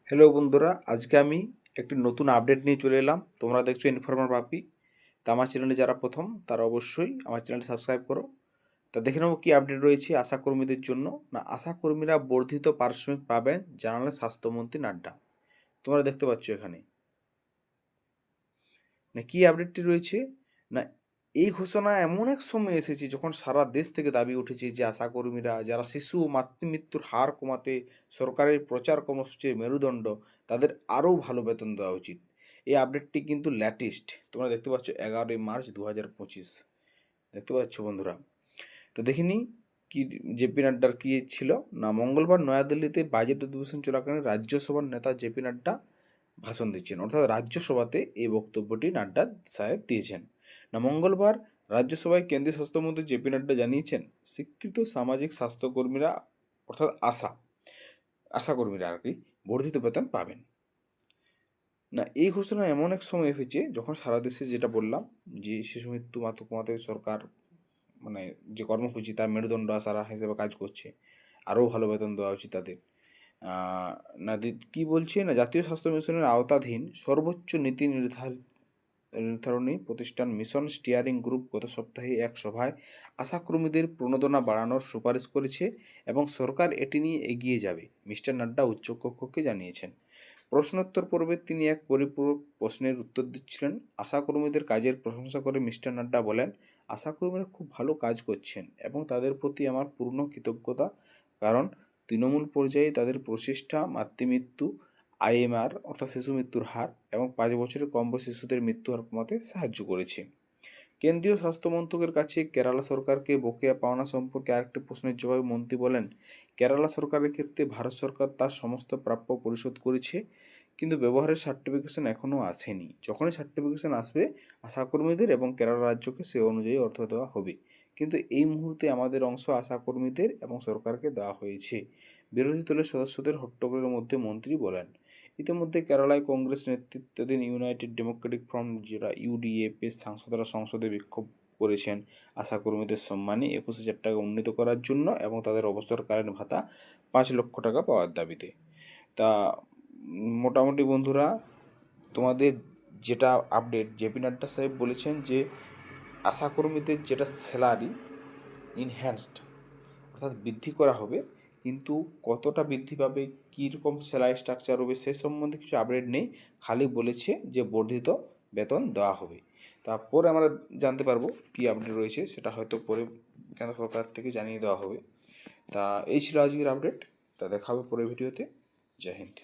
Hello বন্ধুরা, আজকে আমি একটি নতুন আপডেট নিয়ে চলে এলাম। তোমরা দেখছো ইনফরমার বাপি। তা আমার চ্যানেলে যারা প্রথম তারা অবশ্যই আমার চ্যানেলটি সাবস্ক্রাইব করো। তা দেখে নেবো কী আপডেট রয়েছে আশাকর্মীদের জন্য। না, আশাকর্মীরা বর্ধিত পারিশ্রমিক পাবেন জানালেন স্বাস্থ্যমন্ত্রী নাড্ডা। তোমরা দেখতে পাচ্ছ এখানে না কী আপডেটটি রয়েছে। না, এই ঘোষণা এমন এক সময় এসেছে যখন সারা দেশ থেকে দাবি উঠেছে যে আশাকর্মীরা যারা শিশু ও মাতৃমৃত্যুর হার কমাতে সরকারের প্রচার কর্মসূচির মেরুদণ্ড, তাদের আরও ভালো বেতন দেওয়া উচিত। এই আপডেটটি কিন্তু ল্যাটেস্ট, তোমরা দেখতে পাচ্ছ 11 মার্চ 2025। দেখতে পাচ্ছ বন্ধুরা। তো দেখিনি কি জেপি নাড্ডার কী ছিল। না, মঙ্গলবার নয়াদিল্লিতে বাজেট অধিবেশন চলাকালীন রাজ্যসভার নেতা জেপি নাড্ডা ভাষণ দিচ্ছেন, অর্থাৎ রাজ্যসভাতে এই বক্তব্যটি নাড্ডা সাহেব দিয়েছেন। না, মঙ্গলবার রাজ্যসভায় কেন্দ্রীয় স্বাস্থ্যমন্ত্রী জেপি নাড্ডা জানিয়েছেন স্বীকৃত সামাজিক স্বাস্থ্যকর্মীরা অর্থাৎ আশাকর্মীরা আর কি বর্ধিত বেতন পাবেন। না, এই ঘোষণা এমন এক সময় এসেছে যখন সারা দেশে যেটা বললাম যে শিশু মৃত্যু মাত্র কমাতে সরকার মানে যে কর্মসূচি তার মেরুদণ্ড আশারা হিসেবে কাজ করছে, আরও ভালো বেতন দেওয়া উচিত তাদের। না, কী বলছে না, জাতীয় স্বাস্থ্য মিশনের আওতাধীন সর্বোচ্চ নীতি নির্ধারণী প্রতিষ্ঠান মিশন স্টিয়ারিং গ্রুপ গত সপ্তাহে এক সভায় আশাকর্মীদের প্রণোদনা বাড়ানোর সুপারিশ করেছে এবং সরকার এটি নিয়ে এগিয়ে যাবে, মিস্টার নাড্ডা উচ্চকক্ষকে জানিয়েছেন। প্রশ্নোত্তর পর্বে তিনি এক পরিপূরক প্রশ্নের উত্তর দিচ্ছিলেন। আশাকর্মীদের কাজের প্রশংসা করে মিস্টার নাড্ডা বলেন, আশাকর্মীরা খুব ভালো কাজ করছেন এবং তাদের প্রতি আমার পূর্ণ কৃতজ্ঞতা, কারণ তৃণমূল পর্যায়ে তাদের প্রচেষ্টা মাতৃমৃত্যু, আইএমআর অর্থাৎ শিশু মৃত্যুর হার এবং 5 বছরের কম বয়সী শিশুদের মৃত্যু হার কমাতে সাহায্য করেছে। কেন্দ্রীয় স্বাস্থ্য মন্ত্রকের কাছে কেরালা সরকারকে বকেয়া পাওনা সম্পর্কে আরেকটি প্রশ্নের জবাবে মন্ত্রী বলেন, কেরালা সরকারের ক্ষেত্রে ভারত সরকার তার সমস্ত প্রাপ্য পরিশোধ করেছে, কিন্তু ব্যবহারের সার্টিফিকেশন এখনও আসেনি। যখনই সার্টিফিকেশন আসবে আশাকর্মীদের এবং কেরালা রাজ্যকে সে অনুযায়ী অর্থ দেওয়া হবে, কিন্তু এই মুহূর্তে আমাদের অংশ আশাকর্মীদের এবং সরকারকে দেওয়া হয়েছে। বিরোধী দলের সদস্যদের হট্টগোলের মধ্যে মন্ত্রী বলেন। ইতিমধ্যে কেরালায় কংগ্রেস নেতৃত্বাধীন ইউনাইটেড ডেমোক্রেটিক ফ্রন্ট যেটা ইউডিএফ এর সাংসদরা সংসদে বিক্ষোভ করেছেন আশাকর্মীদের সম্মানে 21,000 টাকা উন্নীত করার জন্য এবং তাদের অবসরকালীন ভাতা 5 লক্ষ টাকা পাওয়ার দাবিতে। তা মোটামুটি বন্ধুরা, তোমাদের যেটা আপডেট, জেপি নাড্ডা সাহেব বলেছেন যে আশাকর্মীদের যেটা স্যালারি ইনহ্যান্সড অর্থাৎ বৃদ্ধি করা হবে, কিন্তু কতটা বৃদ্ধি পাবে, কীরকম স্যালারি স্ট্রাকচার হবে সে সম্বন্ধে কিছু আপডেট নেই। খালি বলেছে যে বর্ধিত বেতন দেওয়া হবে। তারপরে আমরা জানতে পারবো কী আপডেট রয়েছে, সেটা হয়তো পরে কেন্দ্র সরকার থেকে জানিয়ে দেওয়া হবে। তা এই ছিল আজকের আপডেট। তা দেখা হবে পরের ভিডিওতে। জয় হিন্দ।